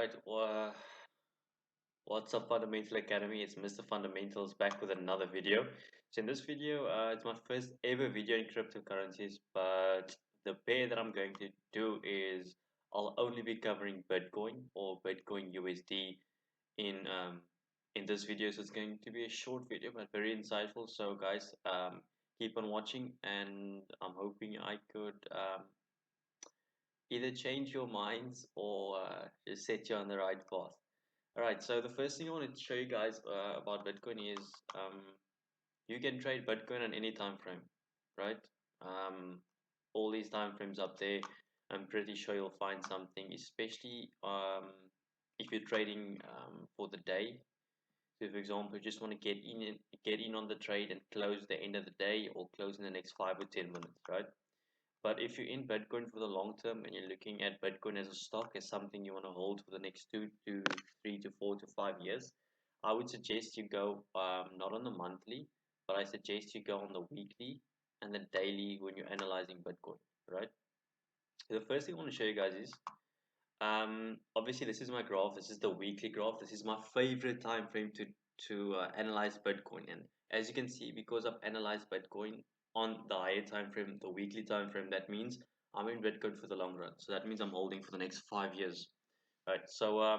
Alright, what's up Fundamental Academy? It's Mr. Fundamentals back with another video. So in this video, it's my first ever video in cryptocurrencies, but the pair that I'm going to do is I'll only be covering Bitcoin or Bitcoin USD in in this video. So it's going to be a short video but very insightful. So guys, keep on watching, and I'm hoping I could either change your minds or just set you on the right path. All right, so the first thing I want to show you guys about Bitcoin is you can trade Bitcoin on any time frame, right? Um, all these time frames up there, I'm pretty sure you'll find something, especially if you're trading for the day. So, for example, you just want to get in on the trade and close the end of the day or close in the next 5 or 10 minutes, right? But if you're in Bitcoin for the long term and you're looking at Bitcoin as a stock, as something you want to hold for the next 2 to 3 to 4 to 5 years, I would suggest you go not on the monthly, but I suggest you go on the weekly and the daily when you're analyzing Bitcoin, right? So the first thing I want to show you guys is obviously this is my graph. This is the weekly graph. This is my favorite time frame to analyze Bitcoin. And as you can see, because I've analyzed Bitcoin on the higher time frame, the weekly time frame, that means I'm in Bitcoin for the long run. So that means I'm holding for the next 5 years, right? So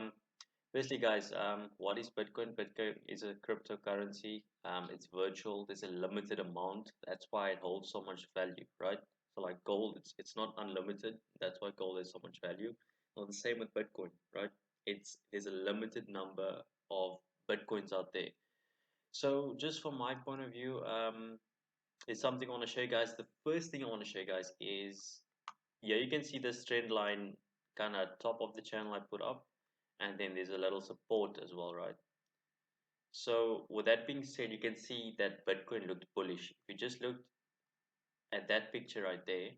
firstly, guys, what is Bitcoin? Bitcoin is a cryptocurrency. It's virtual. There's a limited amount. That's why it holds so much value, right? So like gold, it's not unlimited. That's why gold has so much value. Well, the same with Bitcoin, right? There's a limited number of Bitcoins out there. So just from my point of view, it's something I want to show you guys. The first thing I want to show you guys is, yeah, you can see this trend line kind of top of the channel I put up, and then there's a little support as well, right? So with that being said, you can see that Bitcoin looked bullish. If you just looked at that picture right there,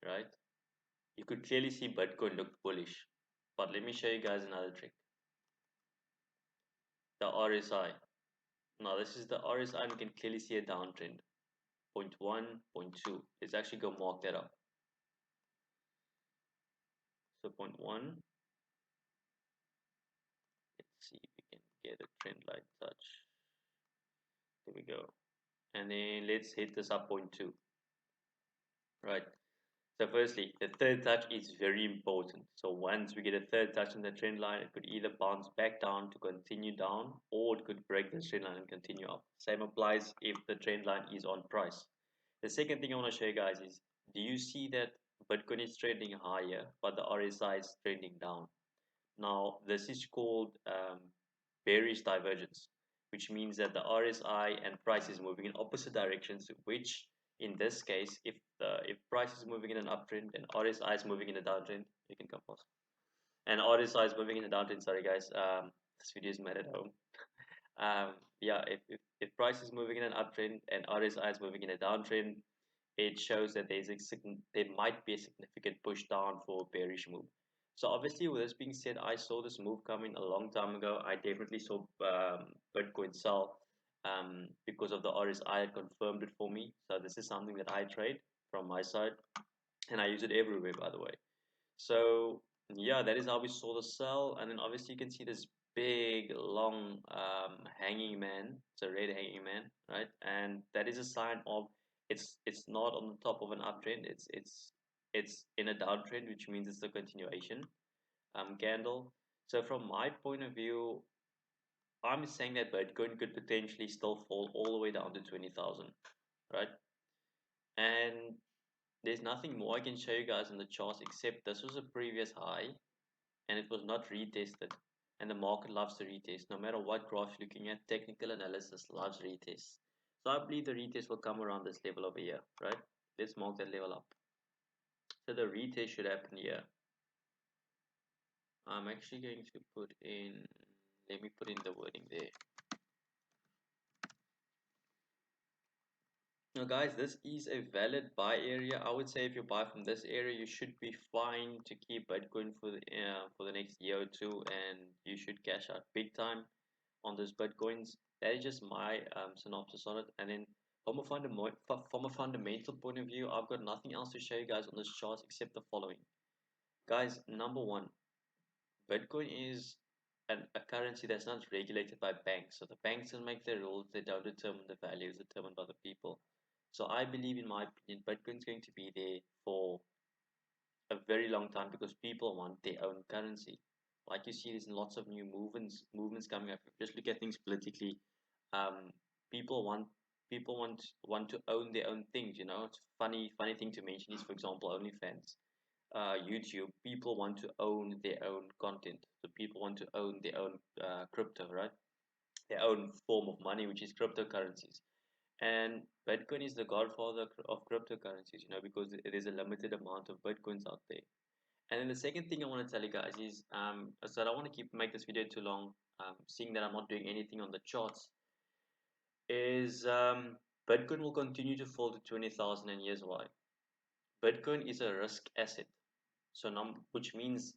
right, you could clearly see Bitcoin looked bullish. But let me show you guys another trick. The RSI. Now this is the RSI, and you can clearly see a downtrend. Point 1, point 2. Let's actually go mark that up. So point 1, let's see if we can get a trend like such. There we go. And then let's hit this up point 2. Right. So firstly, the third touch is very important. So once we get a third touch in the trend line, it could either bounce back down to continue down, or it could break the trend line and continue up. Same applies if the trend line is on price. The second thing I want to show you guys is, do you see that Bitcoin is trending higher, but the RSI is trending down? Now, this is called bearish divergence, which means that the RSI and price is moving in opposite directions, which in this case, if price is moving in an uptrend and RSI is moving in a downtrend, you can come pause. And RSI is moving in a downtrend, sorry guys, this video is made at home. Yeah, if price is moving in an uptrend and RSI is moving in a downtrend, it shows that there might be a significant push down for a bearish move. So obviously, with this being said, I saw this move coming a long time ago. I definitely saw Bitcoin sell because of the RSI had confirmed it for me. So this is something that I trade from my side, and I use it everywhere, by the way. So yeah, that is how we saw the sell, and then obviously you can see this big long hanging man. It's a red hanging man, right? And that is a sign of it's not on the top of an uptrend. It's in a downtrend, which means it's a continuation candle. So from my point of view, I'm saying that Bitcoin could potentially still fall all the way down to 20,000, right? And there's nothing more I can show you guys in the charts except this was a previous high and it was not retested. And the market loves to retest. No matter what graph you're looking at, technical analysis loves retests. So I believe the retest will come around this level over here, right? Let's mark that level up. So the retest should happen here. I'm actually going to put in, let me put in the wording there. Now guys, this is a valid buy area. I would say if you buy from this area, you should be fine to keep Bitcoin for the next year or two, and you should cash out big time on those Bitcoins. That is just my synopsis on it. And then from a fundamental point of view, I've got nothing else to show you guys on this chart except the following. Guys, number one, Bitcoin is a currency that's not regulated by banks. So the banks don't make the rules, they don't determine the value, it's determined by the people. So I believe, in my opinion, Bitcoin is going to be there for a very long time because people want their own currency. Like you see, there's lots of new movements coming up. Just look at things politically. Um, people want want to own their own things. It's funny thing to mention is, for example, OnlyFans, YouTube. People want to own their own content. So people want to own their own crypto, right? Their own form of money, which is cryptocurrencies. And Bitcoin is the godfather of cryptocurrencies, because there's a limited amount of Bitcoins out there. And then the second thing I want to tell you guys is, so I don't want to make this video too long, seeing that I'm not doing anything on the charts, is Bitcoin will continue to fall to 20,000, and here's why. Bitcoin is a risk asset, so which means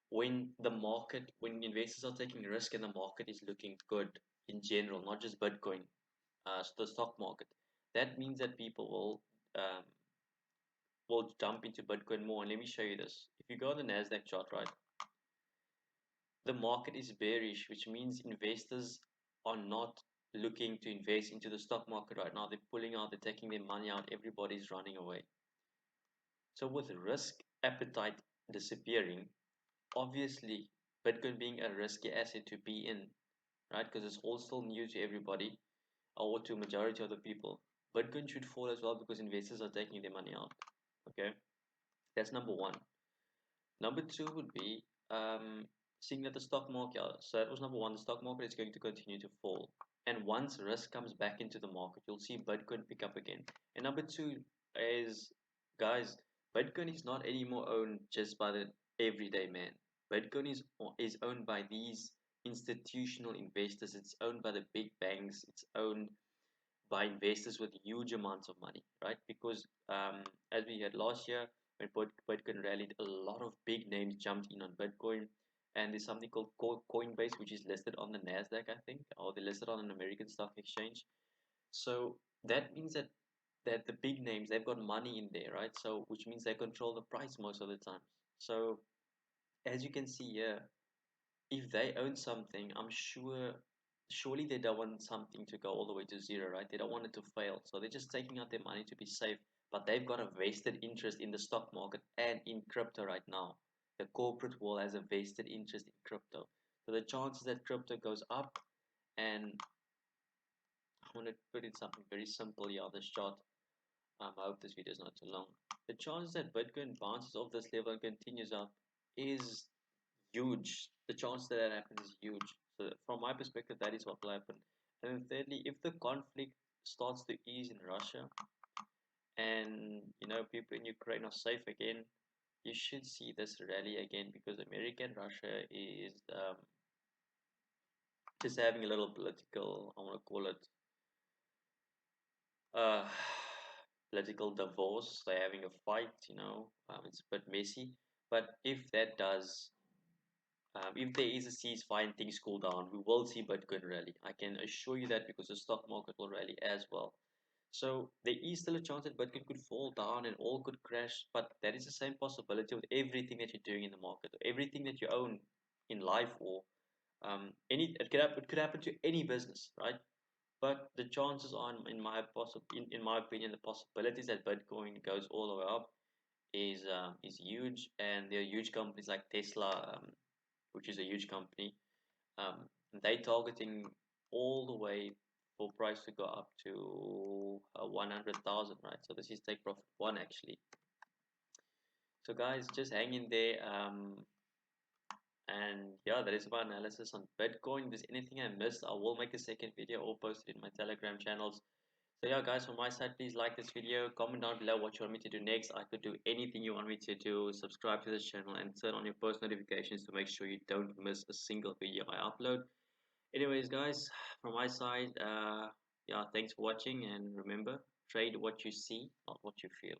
when investors are taking risk and the market is looking good in general, not just Bitcoin, so the stock market, that means that people will jump into Bitcoin more. And let me show you this. If you go on the Nasdaq chart, right, the market is bearish, which means investors are not looking to invest into the stock market right now. They're pulling out, they're taking their money out, everybody's running away. So with risk appetite disappearing, obviously Bitcoin being a risky asset to be in, right? Because it's all still new to everybody, or to majority of the people. Bitcoin should fall as well because investors are taking their money out. Okay, that's number one. Number two would be seeing that the stock market. So that was number one. The stock market is going to continue to fall, and once risk comes back into the market, you'll see Bitcoin pick up again. And number two is, guys, Bitcoin is not anymore owned just by the everyday man. Bitcoin is owned by these institutional investors. It's owned by the big banks. It's owned by investors with huge amounts of money, right? Because as we had last year, when Bitcoin rallied, a lot of big names jumped in on Bitcoin. And there's something called Coinbase, which is listed on the Nasdaq, I think, or they're listed on an American stock exchange. So that means that the big names, they've got money in there, right? So which means they control the price most of the time. So as you can see here, if they own something, I'm sure, surely they don't want something to go all the way to zero, right? They don't want it to fail. So they're just taking out their money to be safe. But they've got a vested interest in the stock market and in crypto right now. The corporate world has a vested interest in crypto. So the chances that crypto goes up, and I want to put in something very simple here on this chart. I hope this video is not too long. The chances that Bitcoin bounces off this level and continues up is huge. The chance that happens is huge. So from my perspective, that is what will happen. And then thirdly, if the conflict starts to ease in Russia, and people in Ukraine are safe again, you should see this rally again, because America and Russia is just having a little political, I want to call it, uh, political divorce. They're having a fight. It's a bit messy. But if there is a ceasefire and things cool down, we will see Bitcoin rally. I can assure you that, because the stock market will rally as well. So there is still a chance that Bitcoin could fall down and all could crash, but that is the same possibility with everything that you're doing in the market, everything that you own in life, or it could happen to any business, right? But the chances are, in my opinion, the possibilities that Bitcoin goes all the way up is huge. And there are huge companies like Tesla, which is a huge company. They targeting all the way for price to go up to 100,000, right? So this is take profit one, actually. So guys, just hang in there. And yeah, that is my analysis on Bitcoin. If there's anything I missed, I will make a second video or post it in my Telegram channels. So yeah, guys, from my side, please like this video, comment down below what you want me to do next. I could do anything you want me to do. Subscribe to this channel and turn on your post notifications to make sure you don't miss a single video I upload. Anyways, guys, from my side, yeah, thanks for watching, and remember, trade what you see, not what you feel.